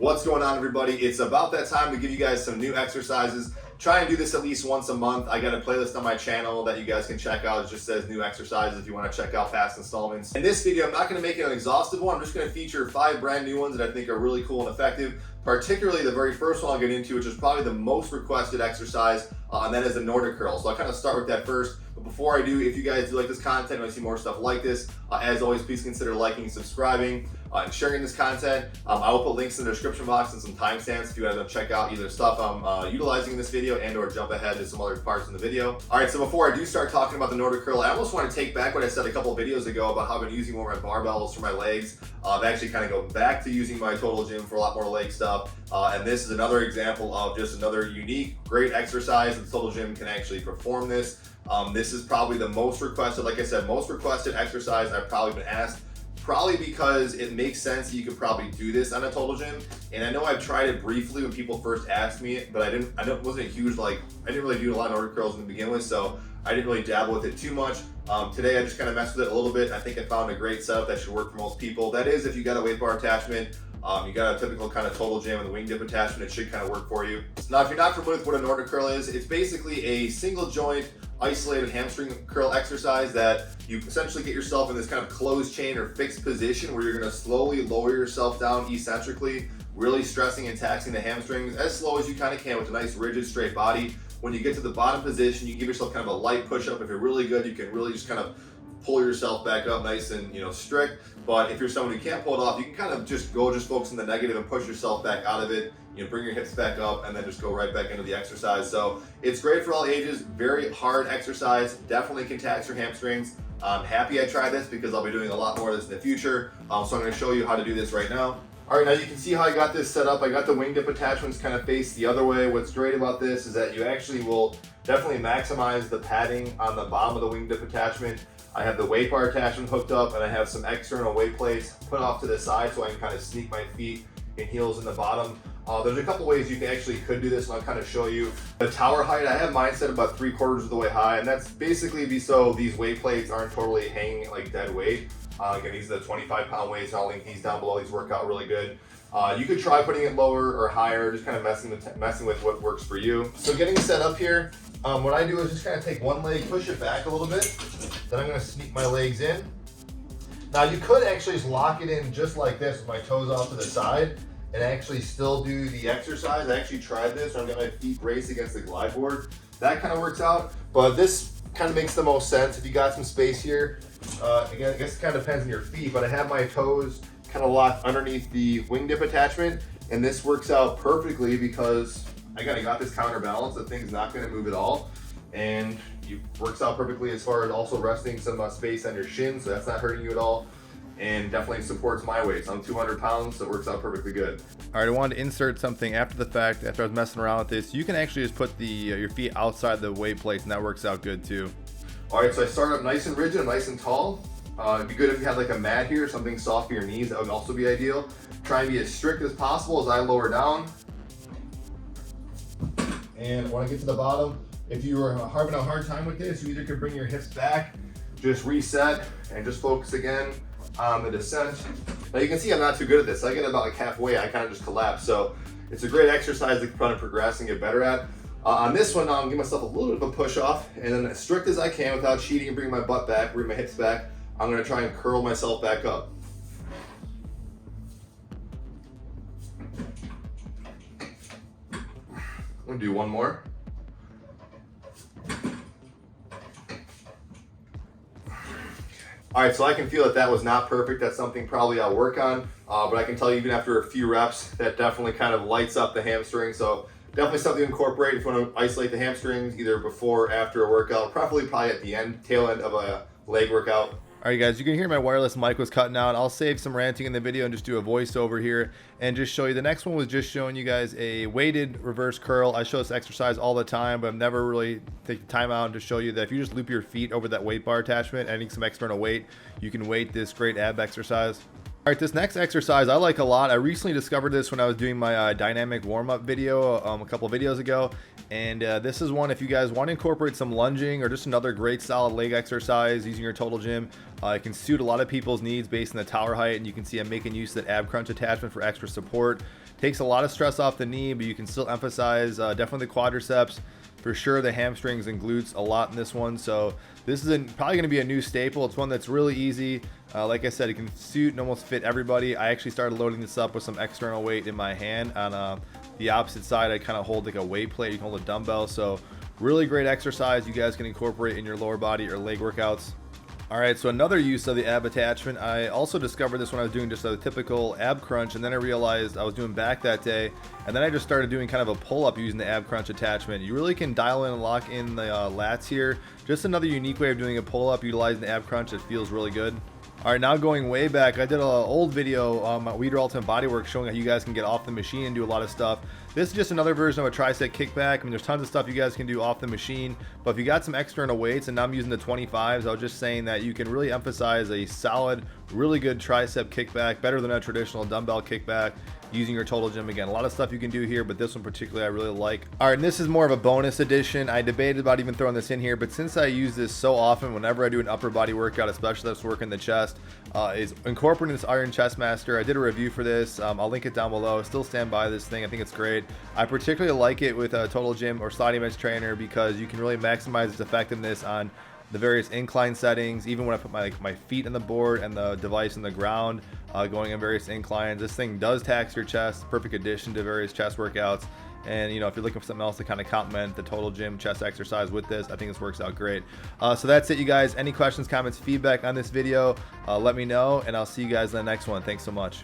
What's going on, everybody? It's about that time to give you guys some new exercises. Try and do this at least once a month. I got a playlist on my channel that you guys can check out. It just says new exercises if you want to check out past installments. In this video, I'm not going to make it an exhaustive one. I'm just going to feature 5 brand new ones that I think are really cool and effective. Particularly the very first one I'll get into, which is probably the most requested exercise, and that is the Nordic Curl. So I'll kind of start with that first. But before I do, if you guys do like this content and want to see more stuff like this, as always, please consider liking, subscribing, and sharing this content. I will put links in the description box and some timestamps if you guys want to check out either stuff I'm utilizing in this video and or jump ahead to some other parts in the video. All right, so before I do start talking about the Nordic Curl, I almost want to take back what I said a couple of videos ago about how I've been using more of my barbells for my legs. I've actually kind of go back to using my total gym for a lot more leg stuff. And this is another example of just another unique, great exercise. The total gym can actually perform this. This is probably the most requested, like I said, most requested exercise I've probably been asked. Probably because it makes sense that you could probably do this on a total gym. And I know I've tried it briefly when people first asked me, but I wasn't a huge, I didn't really do a lot of Nordic curls to begin with, so I didn't really dabble with it too much. Today I just kind of messed with it a little bit. I think I found a great setup that should work for most people. That is, if you got a weight bar attachment, you got a typical kind of total gym with a wing dip attachment, it should kind of work for you. Now, if you're not familiar with what a Nordic curl is, it's basically a single joint isolated hamstring curl exercise that you essentially get yourself in this kind of closed chain or fixed position where you're going to slowly lower yourself down eccentrically, really stressing and taxing the hamstrings as slow as you kind of can with a nice rigid straight body. When you get to the bottom position, you give yourself kind of a light push up. If you're really good, you can really just kind of pull yourself back up nice and strict. But if you're someone who can't pull it off, you can kind of just focus on the negative and push yourself back out of it. Bring your hips back up and then just go right back into the exercise. So it's great for all ages, very hard exercise, definitely can tax your hamstrings. I'm happy I tried this because I'll be doing a lot more of this in the future. So I'm going to show you how to do this right now. All right, now you can see how I got this set up. I got the wing dip attachments kind of face the other way. What's great about this is that you actually will definitely maximize the padding on the bottom of the wing dip attachment. I have the weight bar attachment hooked up and I have some external weight plates put off to the side so I can kind of sneak my feet and heels in the bottom. There's a couple ways you could do this, and I'll kind of show you. The tower height, I have mine set about 3/4 of the way high, and that's basically so these weight plates aren't totally hanging like dead weight. Again, these are the 25-pound weights. I'll link these down below. These work out really good. You could try putting it lower or higher, just kind of messing with what works for you. So getting set up here, what I do is just kind of take one leg, push it back a little bit. Then I'm going to sneak my legs in. Now you could actually just lock it in just like this with my toes off to the side and actually still do the exercise. I actually tried this. I'm getting my feet braced against the glide board. That kind of works out, but this kind of makes the most sense if you got some space here. Again, I guess it kind of depends on your feet, but I have my toes kind of locked underneath the wing dip attachment, and this works out perfectly because I got this counterbalance. The thing's not going to move at all, and it works out perfectly as far as also resting some space on your shins, so that's not hurting you at all. And definitely supports my weights. I'm 200 pounds, so it works out perfectly good. All right, I wanted to insert something after the fact. After I was messing around with this, you can actually just put your feet outside the weight plates, and that works out good too. All right, so I start up nice and rigid, nice and tall. It'd be good if you had like a mat here, something soft for your knees. That would also be ideal. Try and be as strict as possible as I lower down. And when I get to the bottom, if you are having a hard time with this, you either can bring your hips back, just reset, and just focus again on the descent. Now you can see I'm not too good at this. I get about like halfway, I kind of just collapse. So it's a great exercise to kind of progress and get better at. On this one, now I'm giving myself a little bit of a push off, and then as strict as I can without cheating and bringing my butt back, bring my hips back, I'm gonna try and curl myself back up. I'm gonna do one more. All right, so I can feel that was not perfect. That's something probably I'll work on, but I can tell you even after a few reps, that definitely kind of lights up the hamstring. So definitely something to incorporate if you want to isolate the hamstrings, either before or after a workout, probably at the tail end of a leg workout. All right, guys, you can hear my wireless mic was cutting out. I'll save some ranting in the video and just do a voiceover here and just show you. The next one was just showing you guys a weighted reverse curl. I show this exercise all the time, but I've never really taken the time out to show you that if you just loop your feet over that weight bar attachment, adding some external weight, you can weight this great ab exercise. All right, this next exercise I like a lot. I recently discovered this when I was doing my dynamic warm-up video a couple of videos ago, and this is one if you guys want to incorporate some lunging or just another great solid leg exercise using your total gym. It can suit a lot of people's needs based on the tower height, and you can see I'm making use of that ab crunch attachment for extra support. Takes a lot of stress off the knee, but you can still emphasize definitely the quadriceps, for sure the hamstrings and glutes a lot in this one. So this is probably going to be a new staple. It's one that's really easy. Like I said, it can suit and almost fit everybody. I actually started loading this up with some external weight in my hand. On the opposite side, I kind of hold like a weight plate. You can hold a dumbbell. So really great exercise you guys can incorporate in your lower body or leg workouts. All right, so another use of the ab attachment, I also discovered this when I was doing just a typical ab crunch, and then I realized I was doing back that day, and then I just started doing kind of a pull-up using the ab crunch attachment. You really can dial in and lock in the lats here. Just another unique way of doing a pull-up utilizing the ab crunch. It feels really good. All right, now going way back, I did an old video on my Weeder Ultimate Bodywork showing how you guys can get off the machine and do a lot of stuff. This is just another version of a tricep kickback. I mean, there's tons of stuff you guys can do off the machine, but if you got some external weights, and now I'm using the 25s, I was just saying that you can really emphasize a solid, really good tricep kickback, better than a traditional dumbbell kickback, using your total gym. Again, a lot of stuff you can do here, but this one particularly I really like. All right, and this is more of a bonus edition. I debated about even throwing this in here, but since I use this so often whenever I do an upper body workout, especially that's working the chest, is incorporating this Iron Chest Master. I did a review for this. I'll link it down below. Still stand by this thing. I think it's great. I particularly like it with a total gym or sliding bench trainer because you can really maximize its effectiveness on the various incline settings. Even when I put my feet in the board and the device in the ground, going in various inclines, this thing does tax your chest. Perfect addition to various chest workouts. And you know, if you're looking for something else to kind of complement the total gym chest exercise with this, I think this works out great. So that's it, you guys. Any questions, comments, feedback on this video, let me know, and I'll see you guys in the next one. Thanks so much.